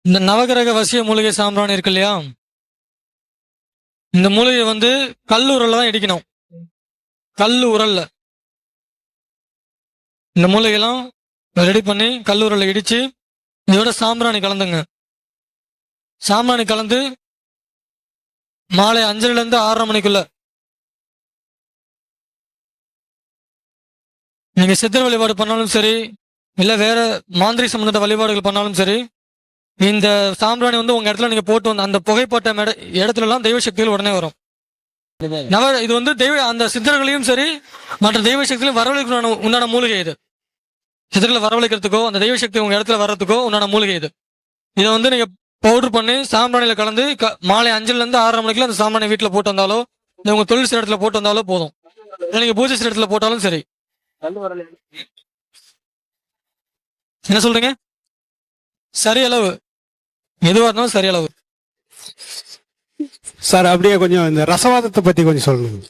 இந்த நவகிரக வசிய மூலிகை சாம்பிராணி இருக்கு இல்லையா, இந்த மூலிகை வந்து கல் உரல்ல தான் இடிக்கணும். கல் உரல்ல இந்த மூலிகைலாம் ரெடி பண்ணி கல் உரல்ல இடிச்சு இதோட சாம்பிராணி கலந்துங்க. சாம்பிராணி கலந்து மாலை 5லிருந்து 6:30 மணிக்குள்ள நீங்க சித்தர் வழிபாடு பண்ணாலும் சரி, இல்ல வேற மாந்திரி சம்பந்தப்பட்ட வழிபாடுகள் பண்ணாலும் சரி, இந்த சாம்பிராணி வந்து உங்க இடத்துல நீங்க போட்டு வந்து அந்த புகைப்பட்ட இடத்துல எல்லாம் தெய்வ சக்திகள் உடனே வரும். இது வந்து அந்த சித்தர்களையும் சரி மற்ற தெய்வ சக்திகளையும் வரவழைக்க உண்டான மூலிகை இது. சித்தர்களை வரவழைக்கிறதுக்கோ அந்த தெய்வ சக்தி உங்க இடத்துல வர்றதுக்கோ உண்டான மூலிகை இது. இதை வந்து நீங்க பவுடர் பண்ணி சாம்பிராணியில கலந்து மாலை 5லிருந்து 6:30 மணிக்குள்ள அந்த சாம்பிராணி வீட்டுல போட்டு வந்தாலோ, இல்ல உங்க தொழில் இடத்துல போட்டு வந்தாலோ போதும். இல்லை நீங்க பூஜை இடத்துல போட்டாலும் சரி. என்ன சொல்றீங்க? சரி அளவு எதுவா இருந்தாலும் சரி அளவு. சார் அப்படியே கொஞ்சம் இந்த ரசவாதத்தை பத்தி கொஞ்சம் சொல்லுங்க.